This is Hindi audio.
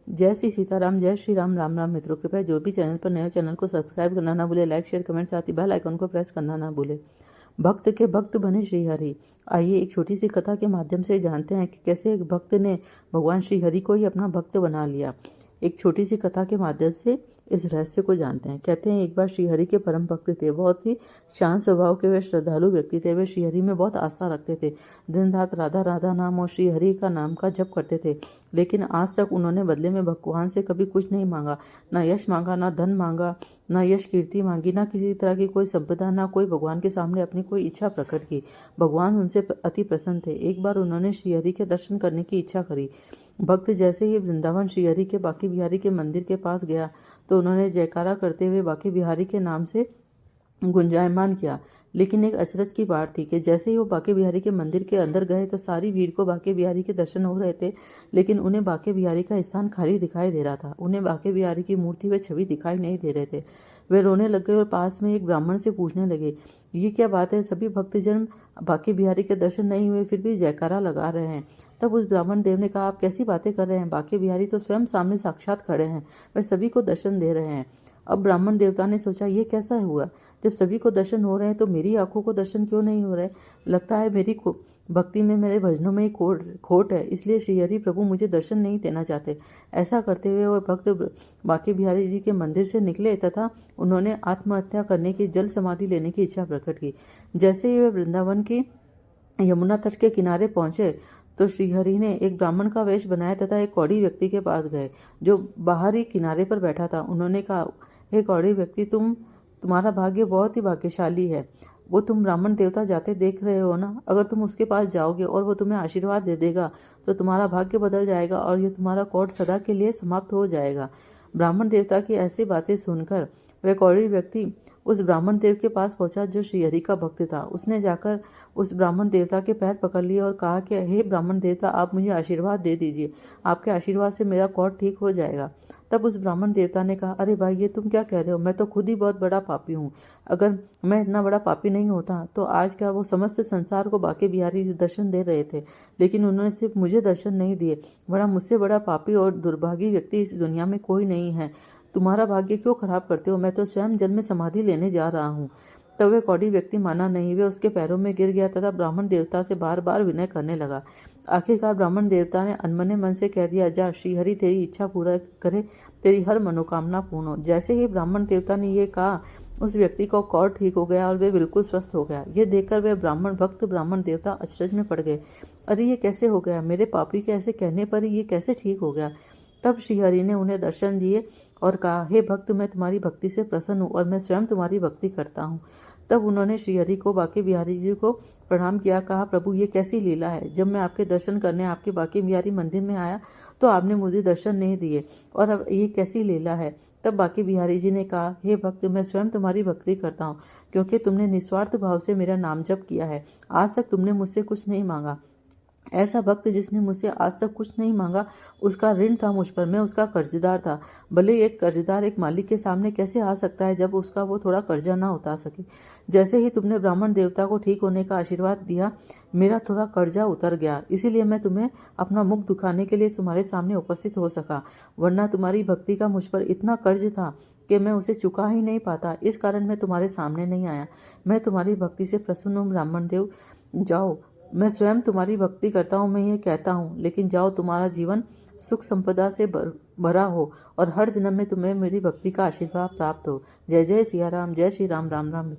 जय श्री सीताराम, जय श्री राम, राम राम मित्रों। कृपया जो भी चैनल पर नए हो चैनल को सब्सक्राइब करना ना भूले, लाइक शेयर कमेंट साथ ही बेल आइकन को प्रेस करना ना भूले। भक्त के भक्त बने श्री हरि। आइए एक छोटी सी कथा के माध्यम से जानते हैं कि कैसे एक भक्त ने भगवान श्री हरि को ही अपना भक्त बना लिया। एक छोटी सी कथा के माध्यम से इस रहस्य को जानते हैं। कहते हैं एक बार श्रीहरि के परम भक्त थे, बहुत ही शांत स्वभाव के वे श्रद्धालु व्यक्ति थे। वे श्रीहरि में बहुत आस्था रखते थे, दिन रात राधा राधा नाम और श्रीहरि का नाम का जप करते थे। लेकिन आज तक उन्होंने बदले में भगवान से कभी कुछ नहीं मांगा, ना यश मांगा, ना धन मांगा, ना यश कीर्ति मांगी, ना किसी तरह की कोई संपदा, ना कोई भगवान के सामने अपनी कोई इच्छा प्रकट की। भगवान उनसे अति प्रसन्न थे। एक बार उन्होंने श्रीहरि के दर्शन करने की इच्छा करी। भक्त जैसे ही वृंदावन श्रीहरि के बांके बिहारी के मंदिर के पास गया तो उन्होंने जयकारा करते हुए बांके बिहारी के नाम से गुंजायमान किया। लेकिन एक अचरज की बात थी कि जैसे ही वो बांके बिहारी के मंदिर के अंदर गए तो सारी भीड़ को बांके बिहारी के दर्शन हो रहे थे, लेकिन उन्हें बांके बिहारी का स्थान खाली दिखाई दे रहा था। उन्हें बांके बिहारी की मूर्ति व छवि दिखाई नहीं दे रहे थे। वे रोने लग गए और पास में एक ब्राह्मण से पूछने लगे, ये क्या बात है? सभी भक्तजन बांके बिहारी के दर्शन नहीं हुए फिर भी जयकारा लगा रहे हैं। तब उस ब्राह्मण देव ने कहा, आप कैसी बातें कर रहे हैं? बांके बिहारी तो स्वयं सामने साक्षात खड़े हैं, वे सभी को दर्शन दे रहे हैं। अब ब्राह्मण देवता ने सोचा, ये कैसा हुआ? जब सभी को दर्शन हो रहे हैं तो मेरी आंखों को दर्शन क्यों नहीं हो रहे? लगता है मेरी भक्ति में, मेरे भजनों में खोट है, इसलिए श्रीहरि प्रभु मुझे दर्शन नहीं देना चाहते। ऐसा करते हुए वह भक्त बांके बिहारी जी के मंदिर से निकले तथा उन्होंने आत्महत्या करने की, जल समाधि लेने की इच्छा प्रकट की। जैसे ही वे वृंदावन की यमुना तट के किनारे पहुंचे तो श्रीहरि ने एक ब्राह्मण का वेश बनाया तथा एक कौड़ी व्यक्ति के पास गए जो बाहरी किनारे पर बैठा था। उन्होंने कहा, हे कौड़ी व्यक्ति, तुम्हारा भाग्य बहुत ही भाग्यशाली है। वो तुम ब्राह्मण देवता जाते देख रहे हो ना, अगर तुम उसके पास जाओगे और वो तुम्हें आशीर्वाद दे देगा तो तुम्हारा भाग्य बदल जाएगा और ये तुम्हारा कोट सदा के लिए समाप्त हो जाएगा। ब्राह्मण देवता की ऐसी बातें सुनकर वह कौड़ी व्यक्ति उस ब्राह्मण देव के पास पहुंचा जो श्रीहरि का भक्त था। उसने जाकर उस ब्राह्मण देवता के पैर पकड़ लिए और कहा कि हे ब्राह्मण देवता, आप मुझे आशीर्वाद दे दीजिए, आपके आशीर्वाद से मेरा कोट ठीक हो जाएगा। तब उस ब्राह्मण देवता ने कहा, अरे भाई, ये तुम क्या कह रहे हो? मैं तो खुद ही बहुत बड़ा पापी हूँ। अगर मैं इतना बड़ा पापी नहीं होता तो आज क्या वो समस्त संसार को बांके बिहारी दर्शन दे रहे थे, लेकिन उन्होंने सिर्फ मुझे दर्शन नहीं दिए। मुझसे बड़ा पापी और दुर्भागी व्यक्ति इस दुनिया में कोई नहीं है। तुम्हारा भाग्य क्यों खराब करते हो? मैं तो स्वयं जल में समाधि लेने जा रहा हूँ। तब वह कौड़ी व्यक्ति माना नहीं, वे उसके पैरों में गिर गया तथा ब्राह्मण देवता से बार बार विनय करने लगा। आखिरकार ब्राह्मण देवता ने अनमने मन से कह दिया, जा, श्रीहरि तेरी इच्छा पूरा करे, तेरी हर मनोकामना पूर्ण हो। जैसे ही ब्राह्मण देवता ने ये कहा, उस व्यक्ति का कौर ठीक हो गया और वे बिल्कुल स्वस्थ हो गया। ये देखकर वे ब्राह्मण देवता अचरज में पड़ गए। अरे, ये कैसे हो गया? मेरे पापी के ऐसे कहने पर ही ये कैसे ठीक हो गया? तब श्रीहरि ने उन्हें दर्शन दिए और कहा, हे भक्त, मैं तुम्हारी भक्ति से प्रसन्न हूँ और मैं स्वयं तुम्हारी भक्ति करता हूँ। तब उन्होंने श्रीहरि को बांके बिहारी जी को प्रणाम किया। कहा, प्रभु, ये कैसी लीला है? जब मैं आपके दर्शन करने आपके बांके बिहारी मंदिर में आया तो आपने मुझे दर्शन नहीं दिए, और अब ये कैसी लीला है? तब बांके बिहारी जी ने कहा, हे भक्त, मैं स्वयं तुम्हारी भक्ति करता हूँ क्योंकि तुमने निस्वार्थ भाव से मेरा नाम जप किया है। आज तक तुमने मुझसे कुछ नहीं मांगा। ऐसा भक्त जिसने मुझसे आज तक कुछ नहीं मांगा, उसका ऋण था मुझ पर, मैं उसका कर्जदार था। भले एक कर्जदार एक मालिक के सामने कैसे आ सकता है जब उसका वो थोड़ा कर्जा ना उतार सके। जैसे ही तुमने ब्राह्मण देवता को ठीक होने का आशीर्वाद दिया, मेरा थोड़ा कर्जा उतर गया, इसीलिए मैं तुम्हें अपना मुख दिखाने के लिए तुम्हारे सामने उपस्थित हो सका, वरना तुम्हारी भक्ति का मुझ पर इतना कर्ज था कि मैं उसे चुका ही नहीं पाता। इस कारण मैं तुम्हारे सामने नहीं आया। मैं तुम्हारी भक्ति से प्रसन्न हूँ ब्राह्मण देव, जाओ, मैं स्वयं तुम्हारी भक्ति करता हूँ, मैं ये कहता हूँ, लेकिन जाओ, तुम्हारा जीवन सुख संपदा से भरा हो और हर जन्म में तुम्हें मेरी भक्ति का आशीर्वाद प्राप्त हो। जय जय सिया राम, जय श्री राम, राम राम।